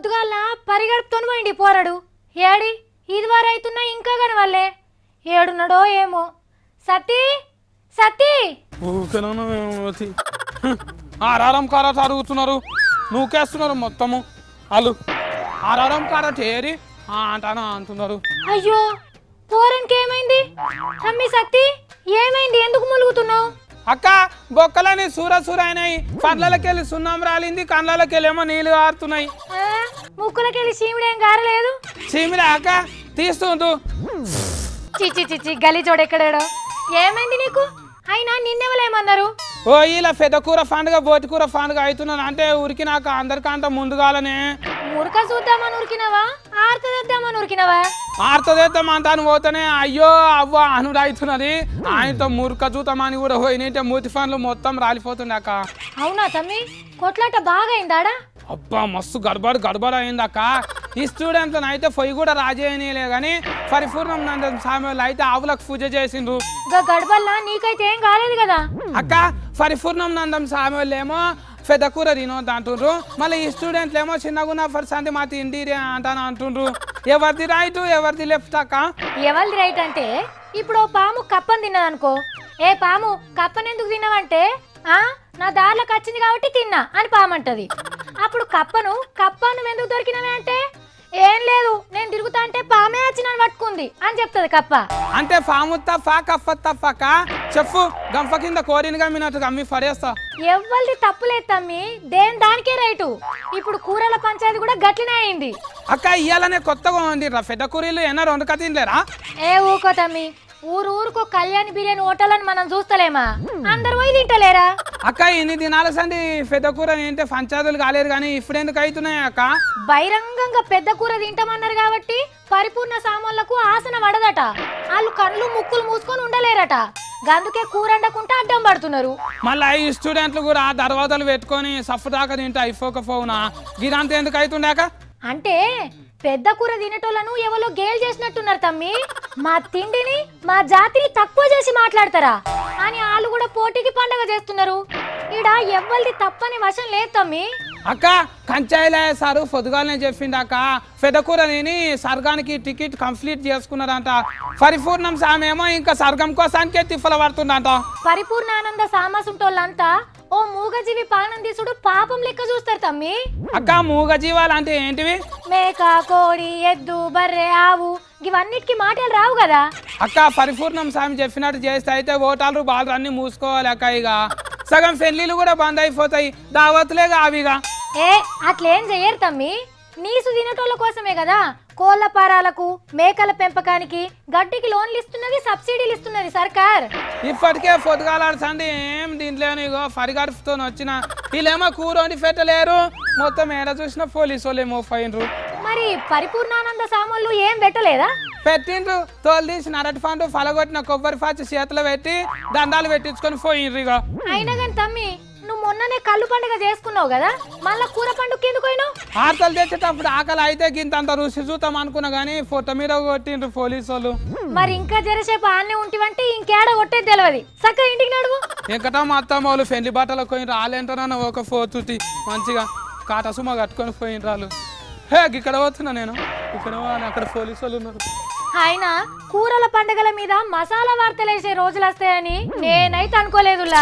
పొద్దుగాల పరిగెడుపుతోని పోయింది పోరడు ఏడి ఇదివారైతున్నా ఇంకా కనవల్లే ఏడున్నాడో ఏమో. సతీ సతీ ఆరారం కారట్ అడుగుతున్నారు, నూకేస్తున్నారు మొత్తము వాళ్ళు. ఆరారం కారట్ ఏరి అంటానా అంటున్నారు. అయ్యో పోరనికి ఏమైంది? తమ్మి సతీ ఏమైంది? ఎందుకు ములుగుతున్నావు? అక్క బొక్కలని సూర అయినాయి, పండ్లకెళ్ళి సున్నం రాలింది, కండ్లకెళ్ళేమో నీళ్లు కారుతున్నాయి. ముక్కులకెళ్ళి చీమిడేం గారలేదు? చీమిడే అక్క తీస్తుంటూ. చిచ్చి చిచ్చి గలీజోడు ఎక్కడాడో. ఏమైంది నీకు? అయినా నిన్నెవలేమన్నారు? ఓ ఇలా పెద్ద కూర పండుగ బోటి కూర పండుగ అవుతున్నాను అంటే ఉరికినాక అందరికంటే ముందుగాలనే. మురక చూద్దామని ఉరికినవా? ఆర్తదేద్దామని ఉరికినవా? ఆర్తదేద్దామంటాను పోతేనే అయ్యో అవ్వ అనుడు అవుతున్నది. ఆయనతో మురక చూద్దామని కూడా పోయినంటే మూతి పండ్లు మొత్తం రాలిపోతుండే అక్క. అవునా తమ్మి? కొట్లాట బాగా అయిందాడా? అబ్బా మస్తు గడబడ అయింది అక్క. ఈ స్టూడెంట్లను అయితే పొయ్యి కూడా రాజేయనిలే గాని పరిపూర్ణం నందం సామెలు అయితే ఆవులకు పూజ చేసిండ్రు. గడబల్లా నీకైతే ఏం కాలేదు కదా అక్క? పరిపూర్ణం నందం సామెలు ఏమో పెద్ద కూర తినొద్దు అంటుండ్రు, మళ్ళీ ఈ స్టూడెంట్లు ఏమో చిన్నగున్న సంది మా తిండిరే అంటాను అంటుండ్రు. ఎవరిది రైట్ ఎవరిది లెఫ్ట్ అక్క? ఎవరిది రైట్ అంటే ఇప్పుడు ఓ పాము కప్పని తిన్నదనుకో, ఏ పాము కప్పనెందుకు తిన్నావంటే నా దారిలోకి వచ్చింది కాబట్టి తిన్నా అని పామంటది. అప్పుడు కప్పను ఎందుకు దొరికినవే అంటే ఏం లేదు నేను తిరుగుతా అంటే పామే వచ్చి నన్ను పట్టుకుంది అని చెప్తుంది కప్ప. అంటే పాము తప్ప కప్ప తప్పక చెప్పు, గంప కింద కోరిని గమ్మినట్టు గమ్మి పడేస్తా. ఎవరిది తప్పులేదు తమ్మి, దేని దానికే రైటు. ఇప్పుడు కూరల పంచాయతీ కూడా గట్లనే అయింది అక్క. ఇయ్యాలనే కొత్తగా ఉంది పెద్ద కూరలు ఎన్న రెండు కతిలేరా? ఏ ఊకో తమ్మి, ఊరుకో కళ్యాణి బిర్యానీ హోటల్ మనం చూస్తలేమా? అందరు పోయి తింటలేరా? అక్క ఇన్ని దినాల సంది పెద్ద కూర ఏంటే పంచాయతీలు కాలేదు కానీ ఇప్పుడు ఎందుకు అవుతున్నాయి అక్క? బహిరంగంగా పెద్ద కూర తింటామన్నారు కాబట్టి పరిపూర్ణ సామాన్లకు ఆసన పడదట. వాళ్ళు కళ్ళు ముక్కులు మూసుకొని ఉండలేరట, గందుకే కూర వండకుండా అడ్డం పడుతున్నారు. మళ్ళీ ఈ స్టూడెంట్లు కూడా దర్వాజాలు పెట్టుకొని సఫ్ దాకా తింటే అయిపోకపోవునా? ఇదంతా ఎందుకు అవుతుండాక? అంటే పెద్ద కూర తినేటోళ్ళను ఎవరో గేల్ చేసినట్టున్నారు తమ్మి. మా తిండిని మా జాతిని తక్కువ చేసి మాట్లాడతారా అని వాళ్ళు కూడా పోటీకి పండగ చేస్తున్నారు. ఈడ ఎవ్వరిది తప్పని వశం లేదు తమ్మి. అక్క కంచాయిలే సారు పొద్దుగాలనే చెప్పిండక్క, పెద్ద కూర తిని స్వర్గానికి టికెట్ కంప్లీట్ చేసుకున్నారంట. పరిపూర్ణం సామేమో ఇంకా స్వర్గం కోసానికే తిప్పల పడుతుందంట. పరిపూర్ణానంద సామసుంటోళ్ళంతా ఓ మూగజీవి పానం తీసుడు పాపం లెక్క చూస్తారు తమ్మి. అక్క మూగజీవాలు అంటే ఏంటివి? మేక, కోడి, ఎద్దు, బర్రె, ఆవు ఇవన్నిటికి మాటలు రావు కదా అక్క. పరిపూర్ణం స్వామి చెప్పినట్టు చేస్తే అయితే ఓటాలు బాగా అన్ని మూసుకోవాలి అక్క. ఇక సగం పెళ్లిలు కూడా బంద్ అయిపోతాయి, దావతులేగా అవిగా. ఏ అట్లేం చెయ్యరు తమ్మి, నీసు తినటోళ్ళ కోసమే కదా కోళ్ల పారాలకు మేకల పెంపకానికి గడ్డికి లోన్లు ఇస్తున్నది, సబ్సిడీలు ఇస్తున్నది సర్కార్. ఇప్పటికే పొద్దుగాలాడుతుంది ఏం దీంట్లో ఇగో పరిగడుపుతో వచ్చిన వీళ్ళేమో కూర వండి పెట్టలేరు, మొత్తం ఏడ చూసిన పోలీసు వాళ్ళు ఏమో పోయినరు. మరి పరిపూర్ణానంద సామాన్లు ఏం పెట్టలేదా? పెట్టిండ్రు, తోలు తీసి నరటి పండు ఫలగొట్టిన కొబ్బరి పాచి చేతిలో పెట్టి దండాలు పెట్టించుకొని పోయిండ్రు. ఇక అయినా కానీ తమ్మి నువ్వు మొన్ననే కళ్ళు పండుగ చేసుకున్నావు కదా, మళ్ళా కూర పండుగ ఎందుకు పోయినావు? ఆర్తలు తెచ్చేటప్పుడు ఆకలి అయితే గింతంత రుచి చూద్దాం అనుకున్నా గానీ ఫోటో మీద కొట్టిండ్రు పోలీసు వాళ్ళు. మరి ఇంకా జరసేపు ఆన్నే ఉంటివంటే ఇంకేడ కొట్టేది తెలియదు, చక్కగా ఇంటికి నడువు. ఇంకటా మా అత్తమ్మ వాళ్ళు పెళ్లి బట్టలు పోయిన రాలేంటన్నా ఒక ఫోతుతి మంచిగా కాటసుమ కట్టుకొని పోయిన రాళ్ళు. హే ఇక్కడ పోతున్నా నేను, ఇక్కడ అక్కడ పోలీసు వాళ్ళు ఉన్నారు. అయినా కూరల పండుగల మీద మసాలా వార్తలు వేసే రోజులు వస్తాయని నేనైతే అనుకోలేదు.